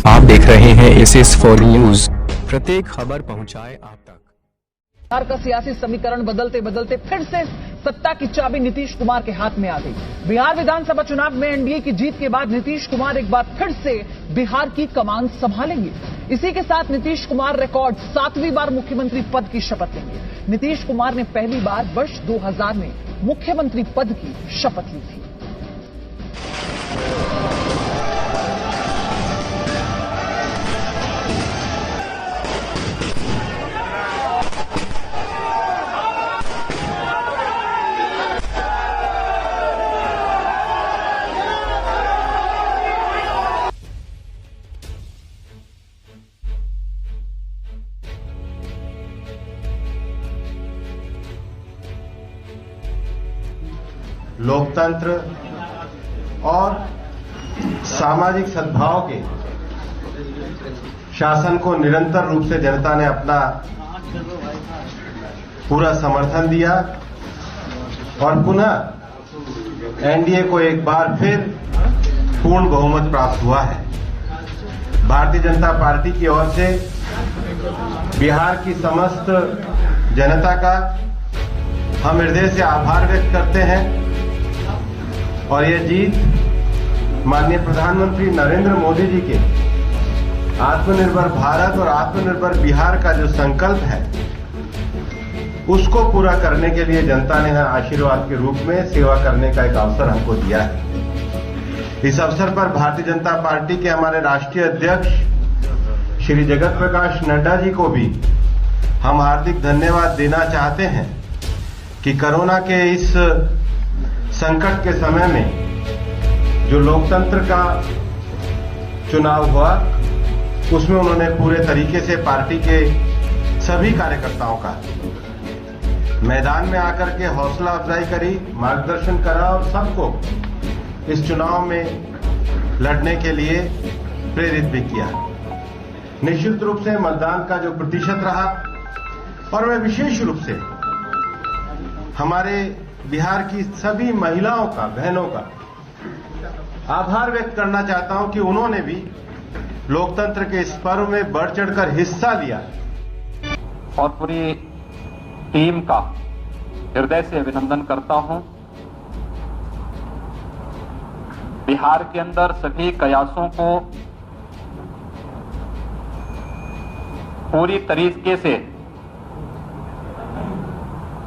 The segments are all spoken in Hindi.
आप देख रहे हैं SS4 न्यूज। प्रत्येक खबर पहुंचाए आप तक। बिहार का सियासी समीकरण बदलते बदलते फिर से सत्ता की चाबी नीतीश कुमार के हाथ में आ गई। बिहार विधानसभा चुनाव में एनडीए की जीत के बाद नीतीश कुमार एक बार फिर से बिहार की कमान संभालेंगे। इसी के साथ नीतीश कुमार रिकॉर्ड 7वीं बार मुख्यमंत्री पद की शपथ लेंगे। नीतीश कुमार ने पहली बार वर्ष 2000 में मुख्यमंत्री पद की शपथ ली थी। लोकतंत्र और सामाजिक सद्भाव के शासन को निरंतर रूप से जनता ने अपना पूरा समर्थन दिया और पुनः एनडीए को एक बार फिर पूर्ण बहुमत प्राप्त हुआ है। भारतीय जनता पार्टी की ओर से बिहार की समस्त जनता का हम हृदय से आभार व्यक्त करते हैं और ये जीत माननीय प्रधानमंत्री नरेंद्र मोदी जी के आत्मनिर्भर भारत और आत्मनिर्भर बिहार का जो संकल्प है उसको पूरा करने के लिए जनता ने आशीर्वाद के रूप में सेवा करने का एक अवसर हमको दिया है। इस अवसर पर भारतीय जनता पार्टी के हमारे राष्ट्रीय अध्यक्ष श्री जगत प्रकाश नड्डा जी को भी हम हार्दिक धन्यवाद देना चाहते हैं कि कोरोना के इस संकट के समय में जो लोकतंत्र का चुनाव हुआ उसमें उन्होंने पूरे तरीके से पार्टी के सभी कार्यकर्ताओं का मैदान में आकर के हौसला अफजाई करी, मार्गदर्शन करा और सबको इस चुनाव में लड़ने के लिए प्रेरित भी किया। निश्चित रूप से मतदान का जो प्रतिशत रहा और मैं विशेष रूप से हमारे बिहार की सभी महिलाओं का, बहनों का आभार व्यक्त करना चाहता हूं कि उन्होंने भी लोकतंत्र के इस पर्व में बढ़ चढ़कर हिस्सा लिया और पूरी टीम का हृदय से अभिनंदन करता हूं। बिहार के अंदर सभी कयासों को पूरी तरीके से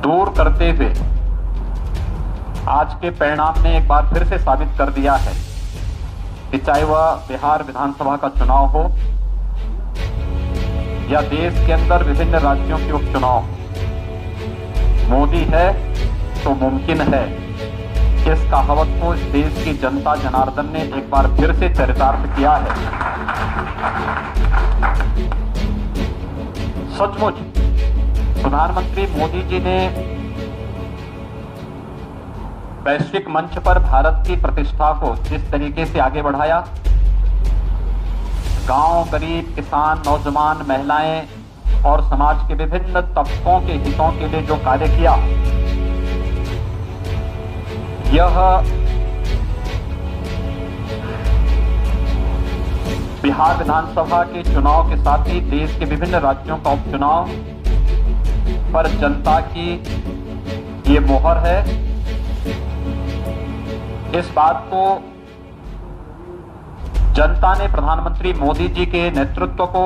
दूर करते हुए आज के परिणाम ने एक बार फिर से साबित कर दिया है कि चाहे वह बिहार विधानसभा का चुनाव हो या देश के अंदर विभिन्न राज्यों के उपचुनाव, मोदी है तो मुमकिन है। इस कहावत को इस देश की जनता जनार्दन ने एक बार फिर से चरितार्थ किया है। सचमुच प्रधानमंत्री मोदी जी ने वैश्विक मंच पर भारत की प्रतिष्ठा को जिस तरीके से आगे बढ़ाया, गांव, गरीब, किसान, नौजवान, महिलाएं और समाज के विभिन्न तबकों के हितों के लिए जो कार्य किया, यह बिहार विधानसभा के चुनाव के साथ ही देश के विभिन्न राज्यों का उपचुनाव पर जनता की ये मोहर है। इस बात को जनता ने प्रधानमंत्री मोदी जी के नेतृत्व को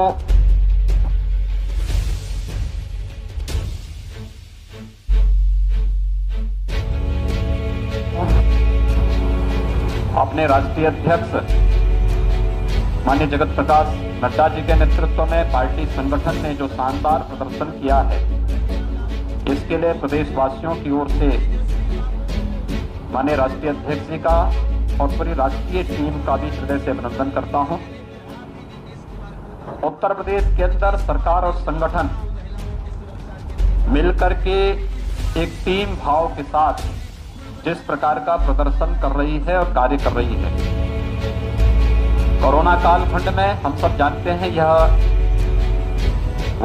अपने राष्ट्रीय अध्यक्ष माननीय जगत प्रकाश नड्डा जी के नेतृत्व में पार्टी संगठन ने जो शानदार प्रदर्शन किया है, इसके लिए प्रदेशवासियों की ओर से माननीय राष्ट्रीय अध्यक्ष जी का और पूरी राष्ट्रीय टीम का भी हृदय से अभिनंदन करता हूं। उत्तर प्रदेश के अंदर सरकार और संगठन मिलकर के एक टीम भाव के साथ जिस प्रकार का प्रदर्शन कर रही है और कार्य कर रही है, कोरोना कालखंड में हम सब जानते हैं यह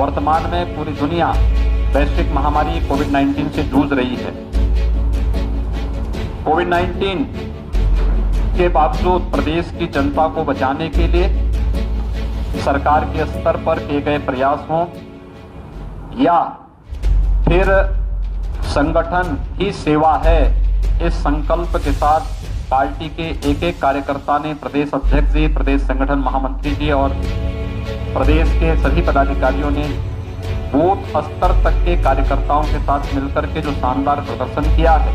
वर्तमान में पूरी दुनिया वैश्विक महामारी कोविड-19 से जूझ रही है। कोविड-19 के बावजूद प्रदेश की जनता को बचाने के लिए सरकार के स्तर पर किए गए प्रयास हों या फिर संगठन ही सेवा है, इस संकल्प के साथ पार्टी के एक एक कार्यकर्ता ने, प्रदेश अध्यक्ष जी, प्रदेश संगठन महामंत्री जी और प्रदेश के सभी पदाधिकारियों ने बूथ स्तर तक के कार्यकर्ताओं के साथ मिलकर के जो शानदार प्रदर्शन किया है,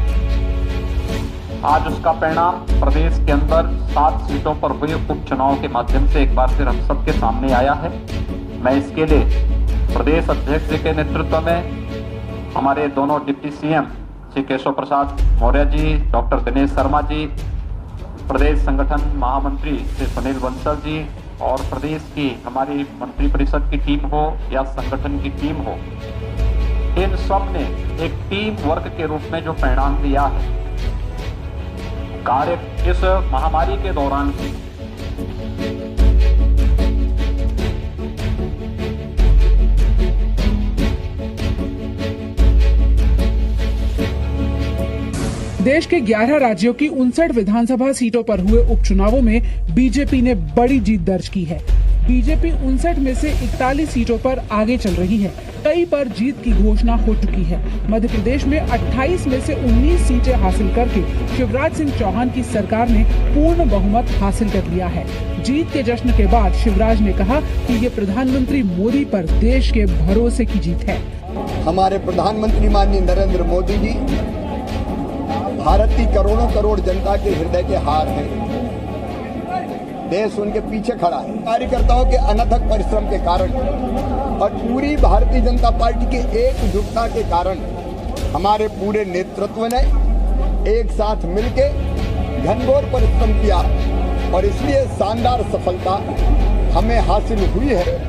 आज उसका परिणाम प्रदेश के अंदर 7 सीटों पर हुए उपचुनाव के माध्यम से एक बार फिर हम सबके सामने आया है। मैं इसके लिए प्रदेश अध्यक्ष जी के नेतृत्व में हमारे दोनों deputy CM Shri Keshav Prasad Maurya ji, doctor Dinesh Sharma ji, प्रदेश संगठन महामंत्री श्री सुनील बंसल जी और प्रदेश की हमारी मंत्री परिषद की टीम हो या संगठन की टीम हो, इन सब ने एक टीम वर्क के रूप में जो परिणाम दिया है कार्य इस महामारी के दौरान देश के 11 राज्यों की 59 विधानसभा सीटों पर हुए उपचुनावों में बीजेपी ने बड़ी जीत दर्ज की है। बीजेपी 59 में से 41 सीटों पर आगे चल रही है। कई पर जीत की घोषणा हो चुकी है। मध्य प्रदेश में 28 में से 19 सीटें हासिल करके शिवराज सिंह चौहान की सरकार ने पूर्ण बहुमत हासिल कर लिया है। जीत के जश्न के बाद शिवराज ने कहा कि ये प्रधानमंत्री मोदी पर देश के भरोसे की जीत है। हमारे प्रधानमंत्री माननीय नरेंद्र मोदी जी भारत की करोड़ों करोड़ जनता के हृदय के हार हैं। देश उनके पीछे खड़ा है। कार्यकर्ताओं के अनथक परिश्रम के कारण और पूरी भारतीय जनता पार्टी के एकजुटता के कारण हमारे पूरे नेतृत्व ने एक साथ मिलके घनघोर परिश्रम किया और इसलिए शानदार सफलता हमें हासिल हुई है।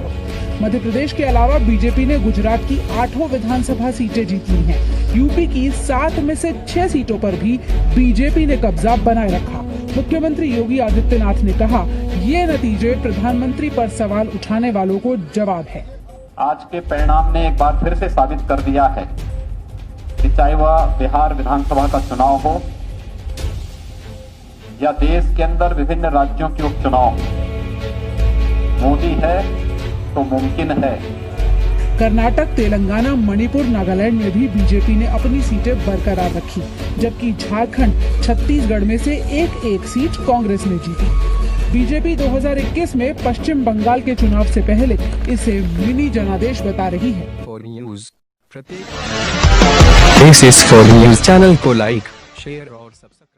मध्य प्रदेश के अलावा बीजेपी ने गुजरात की 8 विधानसभा सीटें जीत ली हैं। यूपी की 7 में से 6 सीटों पर भी बीजेपी ने कब्जा बनाए रखा। मुख्यमंत्री योगी आदित्यनाथ ने कहा, ये नतीजे प्रधानमंत्री पर सवाल उठाने वालों को जवाब है। आज के परिणाम ने एक बार फिर से साबित कर दिया है कि चाहे वह बिहार विधानसभा का चुनाव हो या देश के अंदर विभिन्न राज्यों के उपचुनाव, मोदी है तो मुमकिन है। कर्नाटक, तेलंगाना, मणिपुर, नागालैंड में भी बीजेपी ने अपनी सीटें बरकरार रखी, जबकि झारखंड, छत्तीसगढ़ में से एक सीट कांग्रेस ने जीती। बीजेपी 2021 में पश्चिम बंगाल के चुनाव से पहले इसे मिनी जनादेश बता रही है। प्रत्येक This is for News channel को लाइक, शेयर और सब्सक्राइब